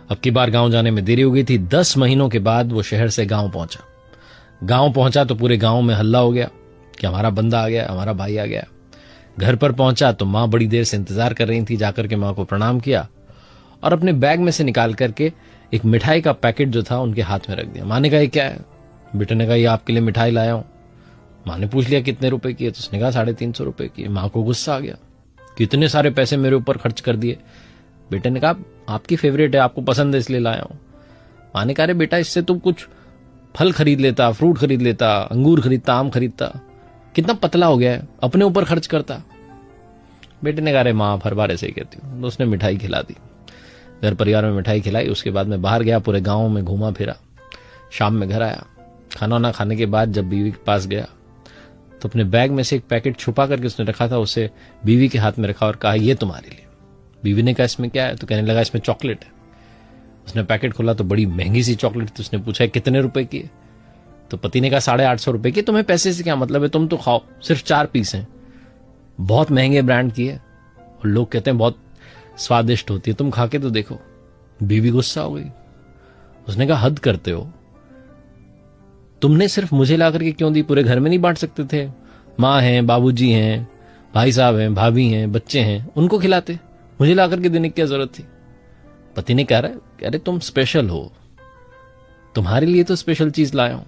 अब की बार गांव जाने में देरी हो गई थी। 10 महीनों के बाद वो शहर से गांव पहुंचा। गांव पहुंचा तो पूरे गांव में हल्ला हो गया कि हमारा बंदा आ गया, हमारा भाई आ गया। घर पर पहुंचा तो मां बड़ी देर से इंतजार कर रही थी। जाकर के मां को प्रणाम किया और अपने बैग में से निकाल करके एक मिठाई का पैकेट जो था उनके हाथ में रख दिया। मां ने कहा, ये क्या है? बेटे ने कहा, ये आपके लिए मिठाई लाया हूं। मां ने पूछ लिया, कितने रुपए की है? तो उसने कहा, 350 रुपए की। मां को गुस्सा आ गया, कितने सारे पैसे मेरे ऊपर खर्च कर दिए। बेटे ने कहा, आपकी फेवरेट है, आपको पसंद है इसलिए लाया हूं। मां ने कहा, अरे बेटा, इससे तुम कुछ फल खरीद लेता, फ्रूट खरीद लेता, अंगूर खरीदता, आम खरीदता, कितना पतला हो गया है, अपने ऊपर खर्च करता। बेटे ने कहा, अरे मां हर बार ऐसे ही कहती हूं। तो उसने मिठाई खिला दी, घर परिवार में मिठाई खिलाई। उसके बाद मैं बाहर गया, पूरे गांव में घूमा फिरा। शाम में घर आया, खाना वाना खाने के बाद जब बीवी के पास गया तो अपने बैग में से एक पैकेट छुपा करके उसने रखा था, उसे बीवी के हाथ में रखा और कहा, ये तुम्हारे लिए। बीवी ने कहा, इसमें क्या है? तो कहने लगा, इसमें चॉकलेट है। उसने पैकेट खोला तो बड़ी महंगी सी चॉकलेट थी। उसने पूछा, कितने रुपए की है? तो पति ने कहा, 850 रुपए की। तुम्हें पैसे से क्या मतलब है, तुम तो खाओ, सिर्फ 4 पीस हैं, बहुत महंगे ब्रांड की है और लोग कहते हैं बहुत स्वादिष्ट होती है, तुम खा के तो देखो। बीवी गुस्सा हो गई। उसने कहा, हद करते हो, तुमने सिर्फ मुझे ला करके क्यों दी? पूरे घर में नहीं बांट सकते थे? माँ हैं, बाबूजी हैं, भाई साहब हैं, भाभी हैं, बच्चे हैं, उनको खिलाते, मुझे ला करके देने की क्या जरूरत थी? पति ने कह रहा है, अरे तुम स्पेशल हो, तुम्हारे लिए तो स्पेशल चीज लाया हूं।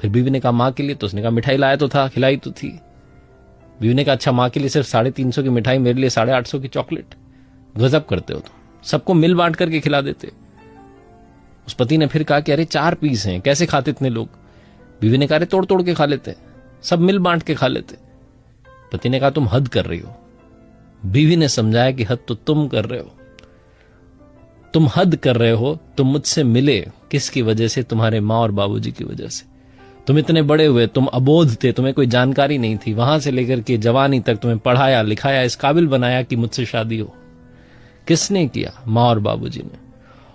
फिर बीवी ने कहा, माँ के लिए? तो उसने कहा, मिठाई लाया तो था, खिलाई तो थी। बीवी ने कहा, अच्छा, माँ के लिए सिर्फ 350 की मिठाई, मेरे लिए 850 की चॉकलेट, गजब करते हो तुम, सबको मिल बांट करके खिला देते। उस पति ने फिर कहा कि अरे 4 पीस हैं, कैसे खाते इतने लोग? बीवी ने कहा, अरे तोड़ तोड़ के खा लेते, सब मिल बांट के खा लेते। पति ने कहा, तुम हद कर रही हो। बीवी ने समझाया कि हद तो तुम कर रहे हो, तुम हद कर रहे हो। तुम मुझसे मिले किसकी वजह से? तुम्हारे माँ और बाबूजी की वजह से। तुम इतने बड़े हुए, तुम अबोध थे, तुम्हें कोई जानकारी नहीं थी, वहां से लेकर के जवानी तक तुम्हें पढ़ाया लिखाया, इस काबिल बनाया कि मुझसे शादी हो। किसने किया? माँ और बाबूजी ने।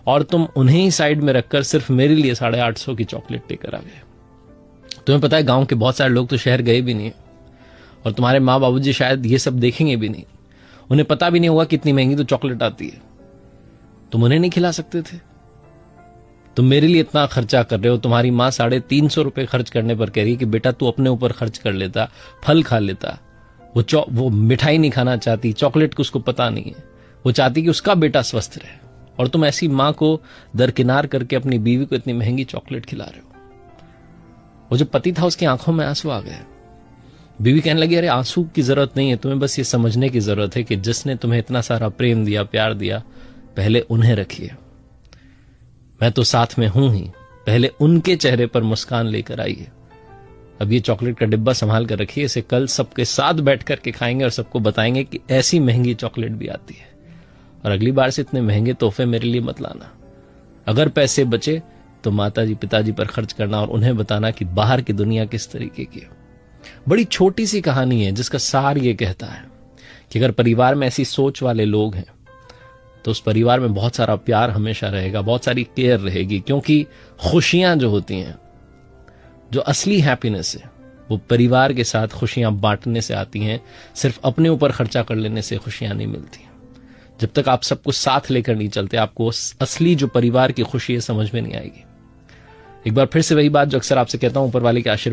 और तुम उन्हें ही साइड में रखकर सिर्फ मेरे लिए 850 की चॉकलेट लेकर आ गए। तुम्हें पता है, गांव के बहुत सारे लोग तो शहर गए भी नहीं और तुम्हारे माँ बाबूजी शायद ये सब देखेंगे भी नहीं, उन्हें पता भी नहीं होगा कितनी महंगी तो चॉकलेट आती है। तुम उन्हें नहीं खिला सकते थे? तुम मेरे लिए इतना खर्चा कर रहे हो। तुम्हारी माँ 350 रुपए खर्च करने पर कह रही है कि बेटा तू अपने ऊपर खर्च कर लेता, फल खा लेता। वो मिठाई नहीं खाना चाहती, चॉकलेट को उसको पता नहीं है, वो चाहती कि उसका बेटा स्वस्थ रहे। और तुम ऐसी माँ को दरकिनार करके अपनी बीवी को इतनी महंगी चॉकलेट खिला रहे हो। वो जो पति था उसकी आंखों में आंसू आ गए। बीवी कहने लगी, अरे आंसू की जरूरत नहीं है, तुम्हें बस ये समझने की जरूरत है कि जिसने तुम्हें इतना सारा प्रेम दिया, प्यार दिया, पहले उन्हें रखिए। मैं तो साथ में हूं ही, पहले उनके चेहरे पर मुस्कान लेकर आइए। अब ये चॉकलेट का डिब्बा संभाल कर रखिए, इसे कल सबके साथ बैठ करके खाएंगे और सबको बताएंगे कि ऐसी महंगी चॉकलेट भी आती है। और अगली बार से इतने महंगे तोहफे मेरे लिए मत लाना। अगर पैसे बचे तो माताजी पिताजी पर खर्च करना और उन्हें बताना कि बाहर की दुनिया किस तरीके की है। बड़ी छोटी सी कहानी है जिसका सार ये कहता है कि अगर परिवार में ऐसी सोच वाले लोग हैं तो उस परिवार में बहुत सारा प्यार हमेशा रहेगा, बहुत सारी केयर रहेगी। क्योंकि खुशियां जो होती हैं, जो असली हैप्पीनेस है, वो परिवार के साथ खुशियां बांटने से आती हैं। सिर्फ अपने ऊपर खर्चा कर लेने से खुशियां नहीं मिलती। जब तक आप सबको साथ लेकर नहीं चलते, आपको असली जो परिवार की खुशी है समझ में नहीं आएगी। एक बार फिर से वही बात जो अक्सर आपसे कहता हूं, ऊपर वाले के आशीर्वाद